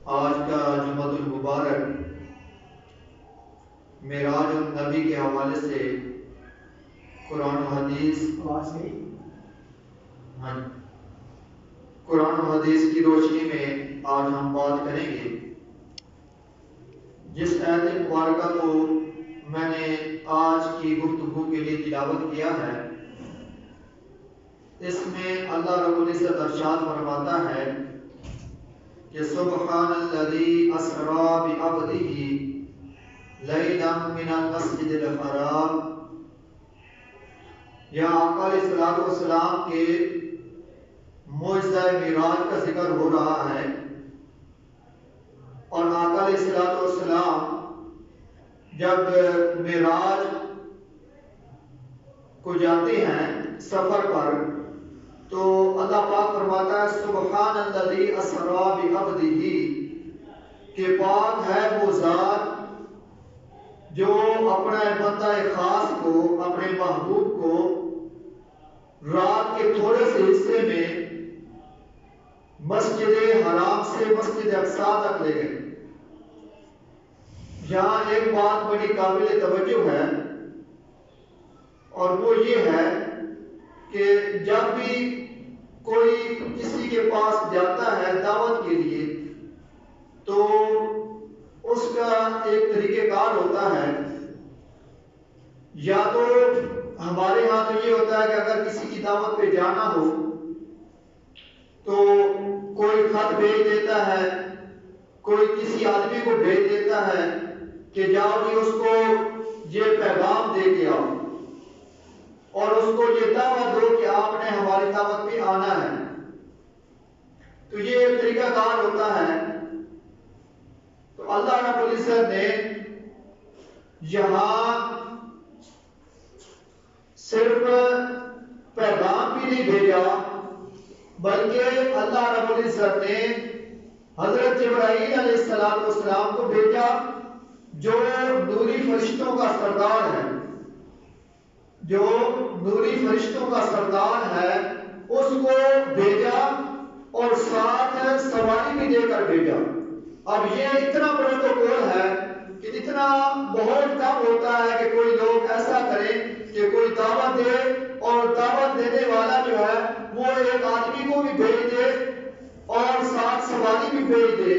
آج کا جمعۃ المبارک معراج النبی کے حوالے سے قرآن و حدیث قرآن و حدیث کی روشنی میں آج ہم بات کریں گے۔ جس آیت مبارکہ کو میں نے آج کی گفتگو کے لیے تلاوت کیا ہے، اس میں اللہ رب العزت ارشاد فرماتا ہے کہ سبحان الذی اسری بعبدہ لیلا من المسجد الحرام، یہاں آقا علیہ الصلوۃ والسلام کے معجزہ معراج کا ذکر ہو رہا ہے، اور آقا علیہ الصلوۃ والسلام جب معراج کو جاتے ہیں سفر پر، تو اللہ پاک فرماتا ہے سبحان الذی اسری بعبدہ، کہ پاک ہے وہ ذات جو اپنے بندہ خاص کو، اپنے محبوب کو رات کے تھوڑے سے حصے میں مسجد حرام سے مسجد اقصی تک لے گئے۔ یہاں ایک بات بڑی قابل توجہ ہے، اور وہ یہ ہے کہ جب بھی کوئی کسی کے پاس جاتا ہے دعوت کے لیے، تو اس کا ایک طریقہ کار ہوتا ہے۔ یا تو ہمارے ہاں تو یہ ہوتا ہے کہ اگر کسی کی دعوت پہ جانا ہو تو کوئی خط بھیج دیتا ہے، کوئی کسی آدمی کو بھیج دیتا ہے کہ جاؤ جی اس کو یہ پیغام دے کے آؤ، اور اس کو یہ دعوت دو کہ آپ نے ہماری دعوت پہ آنا ہے۔ تو یہ ایک طریقہ کار ہوتا ہے۔ تو اللہ رب العزت نے یہاں صرف پیغام بھی نہیں بھیجا، بلکہ اللہ رب العزت نے حضرت جبرائیل علیہ السلام کو بھیجا، جو نوری فرشتوں کا سردار ہے، جو نوری فرشتوں کا سردار ہے، اس کو بھیجا اور ساتھ سواری بھی دے کر بھیجا۔ اب یہ اتنا پروٹوکول ہے کہ اتنا بہت کم ہوتا ہے کہ کوئی لوگ ایسا کریں کہ کوئی دعوت دے اور دعوت دینے والا جو ہے وہ ایک آدمی کو بھی بھیج دے اور ساتھ سواری بھی بھیج دے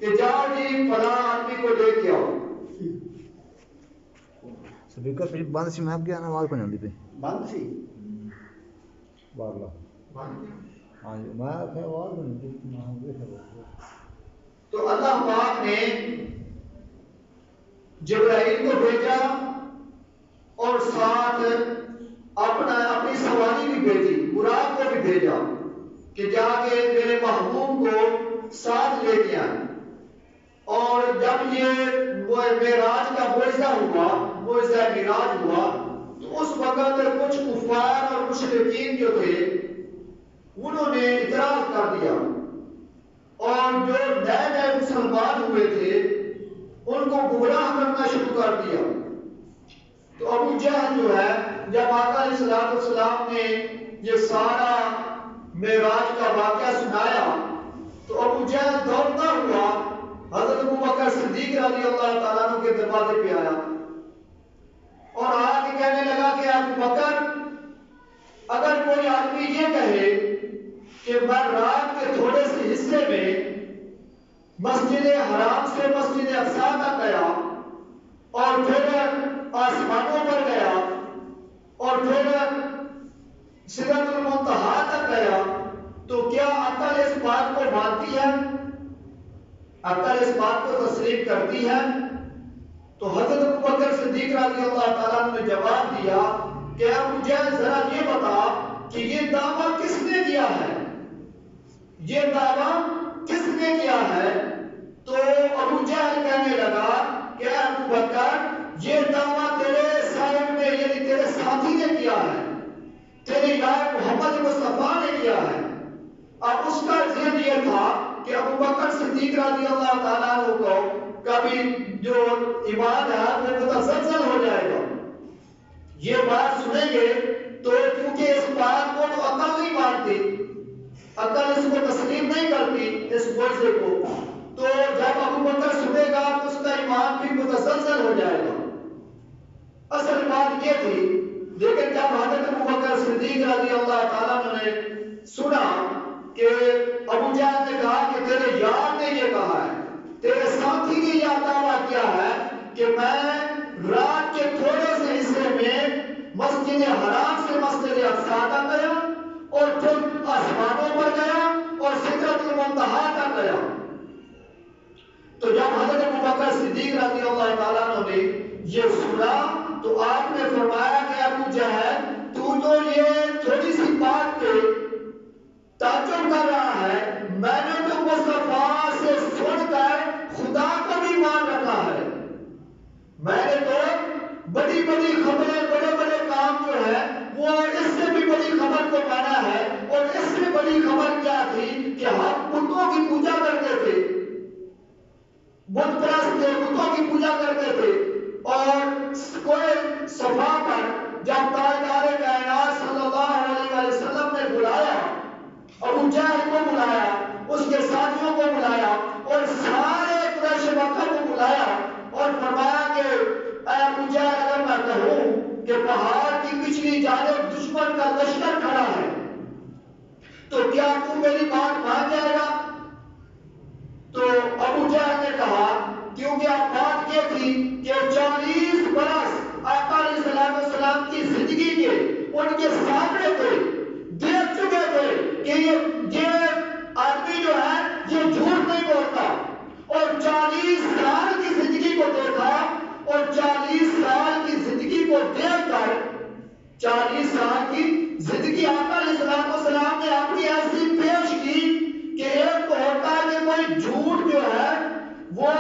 کہ جاؤ جی فلاں آدمی کو لے کے آؤ۔ سپیکر پہ بند سی، میں کیا آواز کو نہیں پہ بند سی بارلا ہاں جی، میں آواز نہیں۔ تو اللہ پاک نے جبرائیل کو بھیجا اور ساتھ اپنی سواری بھی بھیجی، براق کو بھی بھیجا کہ جا کے میرے محبوب کو ساتھ لے کے آئے۔ اور جب یہ معراج کا معجزہ ہوا، معجزہ معراج ہوا، تو اس وقت کچھ کفار اور مشرکین جو تھے انہوں نے اعتراض کر دیا، اور جو نئے نئے مسلمان ہوئے تھے ان کو گمراہ کرنا شروع کر دیا۔ تو ابو جہل جو ہے، جب آقا علیہ السلام نے یہ سارا معراج کا واقعہ سنایا تو ابو جہل دوڑتا ہوا حضرت ابوبکر صدیق رضی اللہ تعالیٰ عنہ کے دروازے پہ آیا اور آ کے کہنے لگا کہ ابوبکر، اگر کوئی آدمی یہ کہے کہ میں رات کے تھوڑے سے حصے میں مسجد حرام سے مسجد اقصی تک گیا اور پھر آسمانوں پر گیا اور پھر سدرۃ المنتہا تک گیا، تو کیا عقل اس بات کو مانتی ہے؟ عقل اس بات کو تسلیم کرتی ہے؟ تو حضرت ابوبکر صدیق رضی اللہ تعالیٰ عنہ نے جواب دیا کہ ابو جہل ذرا یہ بتا کہ یہ دعویٰ کس نے کیا ہے، یہ دعویٰ کس نے کیا ہے؟ تو ابو جہل کہنے لگا کہ ابوبکر، یہ دعویٰ تیرے صاحب نے یعنی تیرے ساتھی نے کیا ہے، تیرے یار محمد مصطفیٰ نے کیا ہے۔ اب اس کا ذہن یہ تھا کہ ابوبکر صدیق رضی اللہ تعالیٰ عنہ کو کبھی جو ایمان ہے وہ متزلزل ہو جائے گا، یہ بات سنیں گے تو کیونکہ اس بات کو تو عقل نہیں مانتی، عقل اس کو تسلیم نہیں کرتی اس معجزے کو، تو مکمل ہو جائے گا۔ اصل بات یہ تھی، لیکن جب حضرت ابوبکر صدیق رضی اللہ تعالیٰ نے سنا کہ ابو جہل نے کہا کہ تیرے یار نے یہ کہا ہے، تیرے ساتھی نے یہ دعویٰ کیا ہے کہ میں رات کے تھوڑے سے حصے میں مسجد حرام سے مسجد اقصی تک گیا اور پھر آسمانوں پر گیا اور سدرۃ المنتہا تک گیا۔ تو جب حضرت ابوبکر صدیق رضی اللہ تعالیٰ نے یہ سنا تو آپ نے فرمایا کہ ابو جہل تو جو یہ تھوڑی سی بات پہ تعجب کر رہا ہے، میں نے تو مصطفیٰ سے سن کر خدا کو بھی مان رکھا ہے۔ میں نے تو بڑی بڑی خبریں، بڑے بڑے کام جو ہے وہ اس سے بھی بڑی خبر کو مانا ہے، اور اس سے بڑی خبر کیا تھی کہ ہم بتوں کی پوجا کرتے تھے، بت پرست تھے، بتوں کی پوجا کرتے تھے، اور کوئی صفا پر جب تاجدار کائنات صلی اللہ علیہ وسلم نے بلایا، ابو جہل کو بلایا، اس کے ساتھیوں کو بلایا اور سارے قریش مکہ کو بلایا اور فرمایا کہ اے ابو جہل، اگر میں کہوں کہ پہاڑ کی پچھلی جانب دشمن کا لشکر کھڑا ہے تو کیا تم میری بات مان جائے گا؟ تو ابو جہل نے کہا کیونکہ اب بات یہ تھی کہ 40 برس آقا علیہ السلام کی زندگی کے ان کے سامنے تھے، دیکھ چکے تھے کہ یہ آدمی جو ہے یہ جھوٹ نہیں بولتا، اور 40 سال کی زندگی کو دیکھا، اور 40 سال کی زندگی کو دیکھ کر 40 سال کی زندگی آقا علیہ السلام نے اپنی ایسی پیش کی کہ ایک تو ہوتا ہے کہ کوئی جھوٹ جو ہے وہ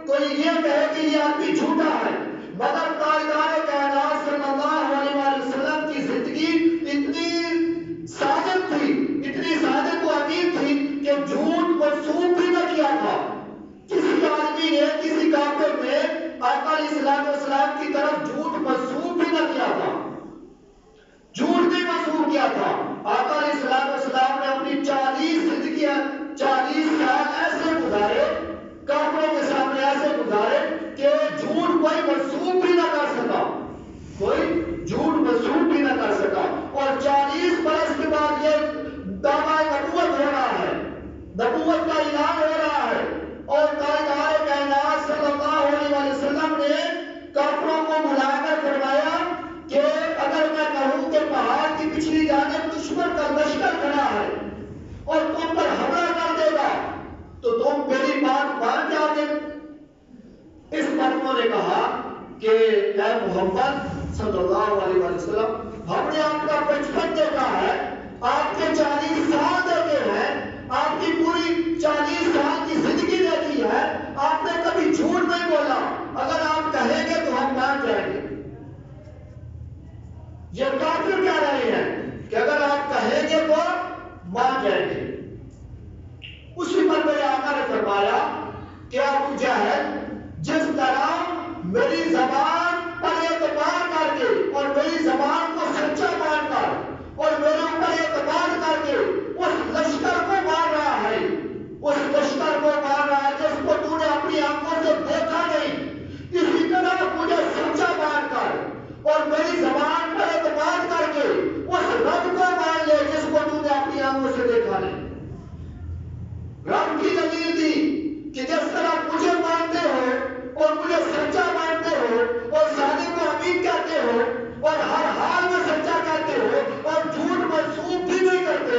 کوئی یہ کہے کہ یہ آدمی جھوٹا ہے، مگر تاجدار کائنات صلی اللہ علیہ وسلم کی زندگی اتنی صادق تھی، اتنی صادق و امین تھی کہ جھوٹ منسوب بھی نہ کیا تھا۔ کسی آدمی نے، کسی کافر نے آقا علیہ السلام کی طرف جھوٹ منسوب بھی نہ کیا تھا، جھوٹ بھی منسوب کیا تھا۔ آقا علیہ السلام نے اپنی 40 سال ایسے گزارے، کافروں کے سامنے ایسے گزارے کہ جھوٹ کوئی منسوب بھی نہ کر سکا، کوئی جھوٹ منسوب بھی نہ کر سکا، اور 40 برس کے بعد یہ دعویٰ نبوت ہو رہا ہے، نبوت کا اعلان ہو رہا ہے، اور تاجدار کائنات صلی اللہ علیہ وسلم نے کافروں کو بلا کر فرمایا کہ اگر میں کہوں کہ پہاڑ کی پچھلی جانب دشمن کا لشکر کھڑا ہے اور تم پر حملہ کر دے گا تو تم میری بات مان جاؤ گے؟ اس پر انہوں نے کہا کہ اے محمد صلی اللہ علیہ وسلم، ہم نے آپ کا بچپن دیکھا ہے، آپ کے 40 سال دیکھے ہیں، آپ کی پوری 40 سال کی زندگی دیکھی ہے، آپ نے کبھی جھوٹ نہیں بولا، اگر آپ کہیں گے تو ہم مان جائیں گے۔ یہ کافر کہہ رہے ہیں کہ اگر آپ کہیں گے تو مان جائیں گے۔ اسی پر میرے آقا نے فرمایا کہ ابو جہل، جس طرح میری زبان پر اعتبار کر کے اور میری زبان کو سچا مان کر اور میرے اوپر اعتبار کر کے اس لشکر کو مار رہا ہے، اس لشکر کو مار رہا ہے جس کو تو نے اپنی آنکھوں سے دیکھا نہیں، اسی طرح مجھے سچا مان کر اور میری زبان پر اعتماد کر کے اس رب کو مان لے جس کو تو نے اپنی آنکھوں سے دیکھا نہیں۔ رب کی دلیل دی کہ جس طرح مجھے مانتے ہو اور مجھے سچا مانتے ہو اور صادق کو امین کہتے ہو اور ہر حال میں سچا کہتے ہو اور جھوٹ منسوب بھی نہیں کرتے،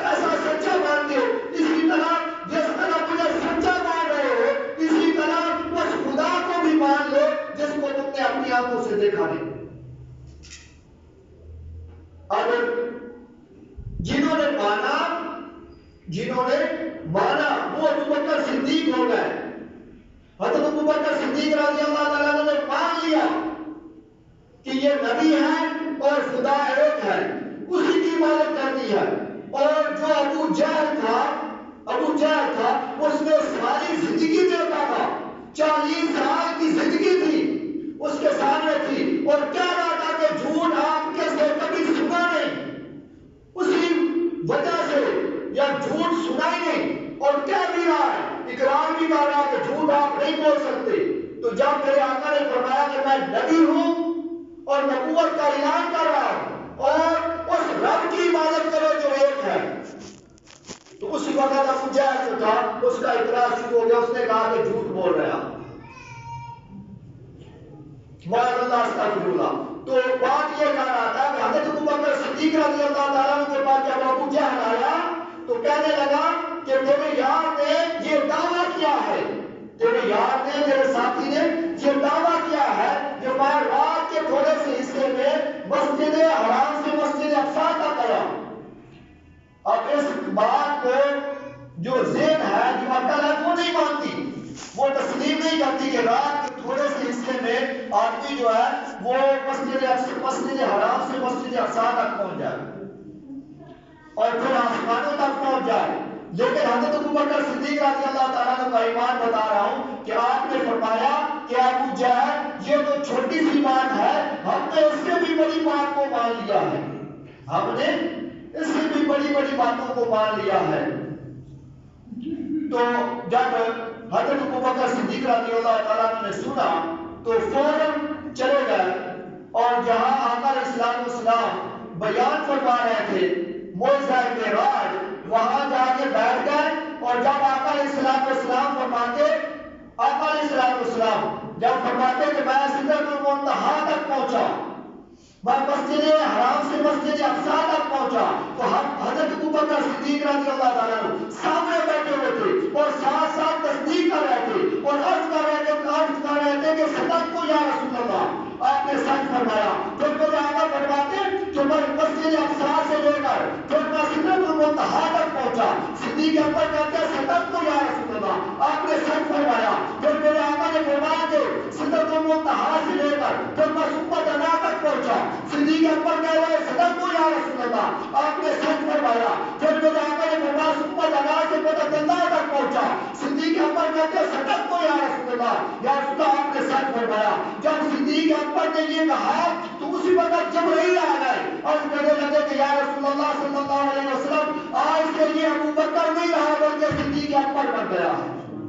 ایسا سچا مانتے ہو، اسی طرح جس طرح مجھے سچا مان رہے ہو اسی طرح اس خدا کو بھی مان لو جس کو تم نے اپنی آنکھوں سے دیکھا نہیں۔ اب جنہوں نے مانا وہ ابوبکر صدیق ہو گئے۔ حضرت ابوبکر صدیق رضی اللہ تعالیٰ نے مان لیا کہ یہ نبی ہے اور خدا ایک ہے، اسی کی عبادت کرنی ہے۔ اور جو ابو جہل تھا اس نے ساری زندگی دیکھا تھا، 40 سال کی زندگی تھی اس کے سامنے تھی، اور کہہ رہا تھا کہ جھوٹ آپ کے سے کبھی سنا نہیں، اسی وجہ سے یا جھوٹ سنا ہی نہیں، اور کہہ بھی رہا ہے، اقرار بھی کر رہا ہے کہ جھوٹ آپ نہیں بول سکتے۔ تو جب میرے آقا نے فرمایا کہ میں نبی ہوں اور نبوت کا اعلان کر رہا ہوں اور اس رب کی عبادت کرو جو ایک ہے، تو اسی وقت ابو جہل جو تھا اس کا اعتراض شروع ہو گیا، اس نے کہا کہ جھوٹ بول رہا معاذ اللہ استغفر اللہ۔ تو بات یہ کہہ رہا تھا کہ حضرت ابوبکر صدیق رضی اللہ تعالیٰ عنہ کے پاس جب ابو جہل آیا تو کہنے لگا کہ تیرے یار نے یہ دعویٰ کیا ہے، تیرے یار نے، تیرے ساتھی نے یہ دعویٰ کیا ہے کہ میں رات کے تھوڑے سے حصے میں مسجد حرام سے مسجد اقصی تک گیا۔ اب اس بات کو جو ذہن ہے، جو عقل ہے، وہ نہیں مانتی، وہ تسلیم نہیں کرتی کہ رات کے تھوڑے سے حصے میں آدمی جو ہے وہ مسجد حرام سے مسجد اقصی تک پہنچ جائے اور پھر آسمانوں تک پہنچ جائے۔ لیکن حضرت ابوبکر صدیق رضی اللہ تعالیٰ عنہ کا ایمان بتا رہا ہوں کہ آپ نے فرمایا کہ ابو جہل یہ تو چھوٹی سی بات ہے، ہم نے اس سے بھی بڑی بات کو مان لیا ہے، ہم نے اس سے بھی بڑی بڑی باتوں کو مان لیا ہے۔ تو جب حضرت ابوبکر صدیق رضی اللہ تعالیٰ عنہ نے سنا تو فوراً چلے گئے اور جہاں آقا علیہ الصلوۃ والسلام بیان فرما رہے تھے معجزہ معراج، وہاں جا کے بیٹھ گئے اور جب آقا علیہ الصلوۃ والسلام فرماتے، آقا علیہ الصلوۃ والسلام جب فرماتے کہ میں سدرۃ المنتہا تک پہنچا، میں مسجد حرام سے مسجد اقصی تک پہنچا، تو ہم حضرت ابوبکر صدیق رضی اللہ تعالیٰ عنہ سامنے بیٹھے ہوئے تھے اور ساتھ ساتھ تصدیق کر رہے تھے اور عرض کر رہے تھے کہ صدق کو یا رسول اللہ، آپ نے سچ فرمایا۔ پھر میرے آقا فرماتے کہ میں مسجد اقصی سے لے کر پھر میں سدرۃ المنتہا تک پہنچا، صدیق اکبر کہتے ہیں صدق کو یا رسول اللہ، آپ نے سچ فرمایا۔ پھر میرے آقا نے فرمایا کہ سدرۃ المنتہا سے لے کر پھر میں سپر جنا تک پہنچا، صدیق اکبر کہہ رہے ہیں صدق کو یا رسول اللہ، آپ نے سچ فرمایا۔ پھر میرے آقا نے فرمایا سپر جنا سے پتہ گندا تک پہنچا، صدیق اکبر کہتے ہیں صدق کو یا رسول اللہ، یا رسول اللہ آپ نے سچ فرمایا۔ جب صدیق اکبر نے یہ کہا تو اسی وقت جبرائیل آ گئے اور کہنے لگے کہ یا رسول اللہ صلی اللہ علیہ وسلم آج سے یہ ابوبکر نہیں رہا بلکہ صدیق اکبر بن گیا ہے۔